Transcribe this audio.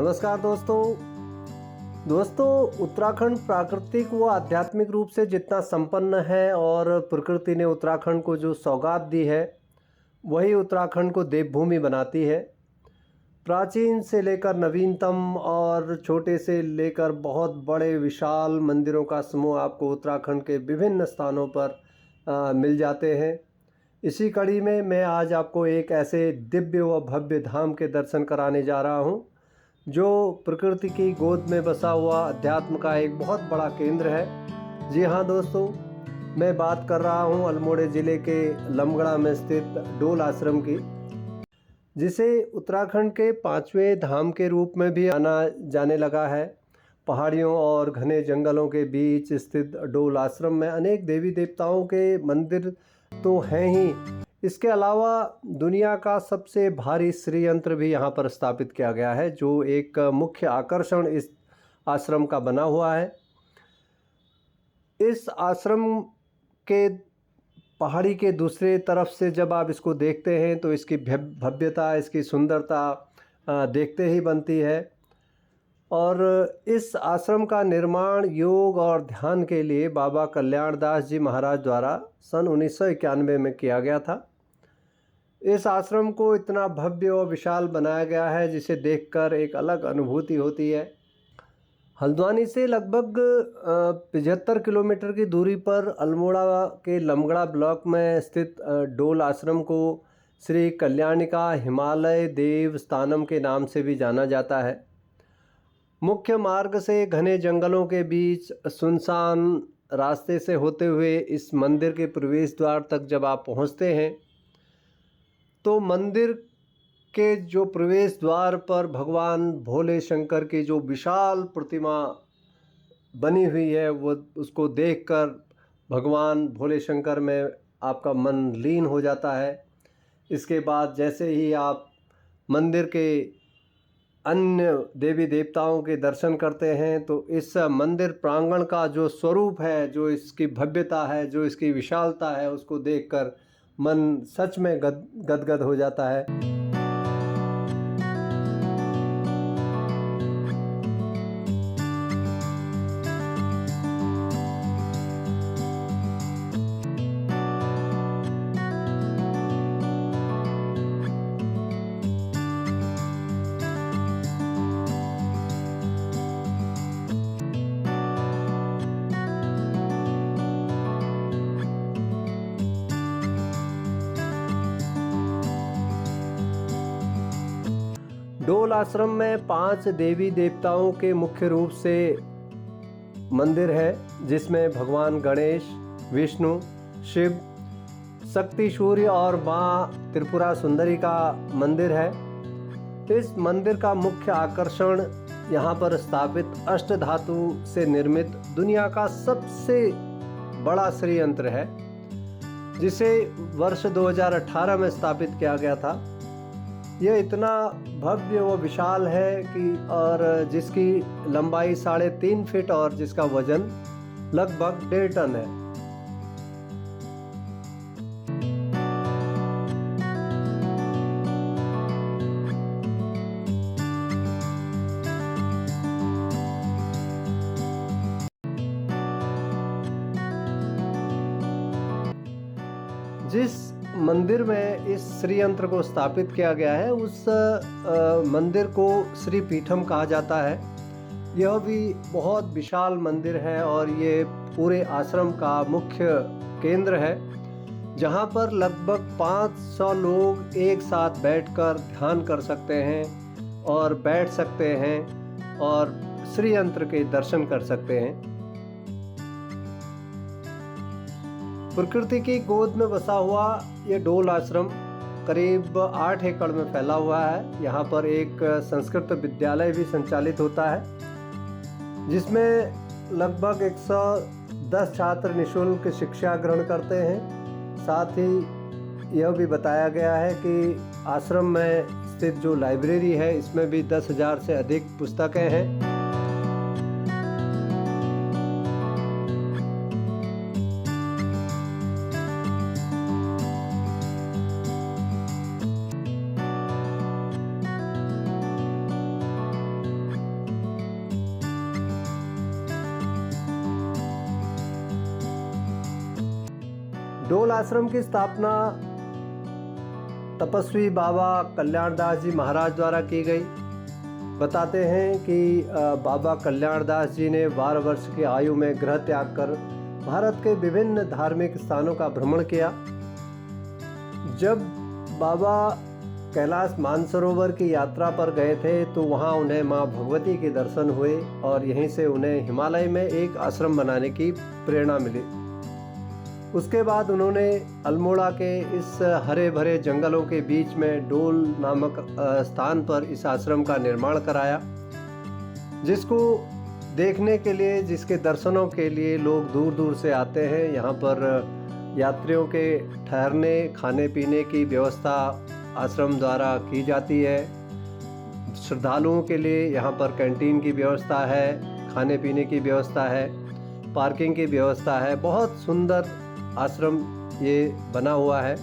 नमस्कार दोस्तों उत्तराखंड प्राकृतिक व आध्यात्मिक रूप से जितना संपन्न है और प्रकृति ने उत्तराखंड को जो सौगात दी है वही उत्तराखंड को देवभूमि बनाती है। प्राचीन से लेकर नवीनतम और छोटे से लेकर बहुत बड़े विशाल मंदिरों का समूह आपको उत्तराखंड के विभिन्न स्थानों पर मिल जाते हैं। इसी कड़ी में मैं आज आपको एक ऐसे दिव्य व भव्य धाम के दर्शन कराने जा रहा हूं, जो प्रकृति की गोद में बसा हुआ अध्यात्म का एक बहुत बड़ा केंद्र है। जी हाँ दोस्तों, मैं बात कर रहा हूँ अल्मोड़े ज़िले के लमगड़ा में स्थित डोल आश्रम की, जिसे उत्तराखंड के 5वें धाम के रूप में भी जाना जाने लगा है। पहाड़ियों और घने जंगलों के बीच स्थित डोल आश्रम में अनेक देवी देवताओं के मंदिर तो हैं ही, इसके अलावा दुनिया का सबसे भारी श्री यंत्र भी यहाँ पर स्थापित किया गया है, जो एक मुख्य आकर्षण इस आश्रम का बना हुआ है। इस आश्रम के पहाड़ी के दूसरे तरफ से जब आप इसको देखते हैं तो इसकी भव्यता, इसकी सुंदरता देखते ही बनती है। और इस आश्रम का निर्माण योग और ध्यान के लिए बाबा कल्याण दास जी महाराज द्वारा सन 1991 में किया गया था। इस आश्रम को इतना भव्य और विशाल बनाया गया है जिसे देखकर एक अलग अनुभूति होती है। हल्द्वानी से लगभग 75 किलोमीटर की दूरी पर अल्मोड़ा के लमगड़ा ब्लॉक में स्थित डोल आश्रम को श्री कल्याणिका हिमालय देव स्थानम के नाम से भी जाना जाता है। मुख्य मार्ग से घने जंगलों के बीच सुनसान रास्ते से होते हुए इस मंदिर के प्रवेश द्वार तक जब आप पहुंचते हैं तो मंदिर के जो प्रवेश द्वार पर भगवान भोले शंकर की जो विशाल प्रतिमा बनी हुई है वो उसको देखकर भगवान भोले शंकर में आपका मन लीन हो जाता है। इसके बाद जैसे ही आप मंदिर के अन्य देवी देवताओं के दर्शन करते हैं तो इस मंदिर प्रांगण का जो स्वरूप है, जो इसकी भव्यता है, जो इसकी विशालता है, उसको देखकर मन सच में गदगद हो जाता है। डोल आश्रम में 5 देवी देवताओं के मुख्य रूप से मंदिर है, जिसमें भगवान गणेश, विष्णु, शिव, शक्ति सूर्य और माँ त्रिपुरा सुंदरी का मंदिर है। इस मंदिर का मुख्य आकर्षण यहाँ पर स्थापित अष्टधातु से निर्मित दुनिया का सबसे बड़ा श्री यंत्र है, जिसे वर्ष 2018 में स्थापित किया गया था। यह इतना भव्य व विशाल है कि और जिसकी लंबाई 3.5 फीट और जिसका वजन लगभग 1.5 टन है। जिस मंदिर में इस श्री यंत्र को स्थापित किया गया है उस मंदिर को श्री पीठम कहा जाता है। यह भी बहुत विशाल मंदिर है और ये पूरे आश्रम का मुख्य केंद्र है, जहाँ पर लगभग 500 लोग एक साथ बैठकर ध्यान कर सकते हैं और बैठ सकते हैं और श्री यंत्र के दर्शन कर सकते हैं। प्रकृति की गोद में बसा हुआ ये डोल आश्रम करीब 8 एकड़ में फैला हुआ है। यहाँ पर एक संस्कृत विद्यालय भी संचालित होता है, जिसमें लगभग 110 छात्र निःशुल्क शिक्षा ग्रहण करते हैं। साथ ही यह भी बताया गया है कि आश्रम में स्थित जो लाइब्रेरी है इसमें भी 10,000 से अधिक पुस्तकें हैं। डोल आश्रम की स्थापना तपस्वी बाबा कल्याणदास जी महाराज द्वारा की गई। बताते हैं कि बाबा कल्याणदास जी ने 12 वर्ष की आयु में गृह त्याग कर भारत के विभिन्न धार्मिक स्थानों का भ्रमण किया। जब बाबा कैलाश मानसरोवर की यात्रा पर गए थे तो वहाँ उन्हें माँ भगवती के दर्शन हुए और यहीं से उन्हें हिमालय में एक आश्रम बनाने की प्रेरणा मिली। उसके बाद उन्होंने अल्मोड़ा के इस हरे भरे जंगलों के बीच में डोल नामक स्थान पर इस आश्रम का निर्माण कराया, जिसको देखने के लिए, जिसके दर्शनों के लिए लोग दूर दूर से आते हैं। यहाँ पर यात्रियों के ठहरने खाने पीने की व्यवस्था आश्रम द्वारा की जाती है। श्रद्धालुओं के लिए यहाँ पर कैंटीन की व्यवस्था है, खाने पीने की व्यवस्था है, पार्किंग की व्यवस्था है। बहुत सुंदर आश्रम ये बना हुआ है।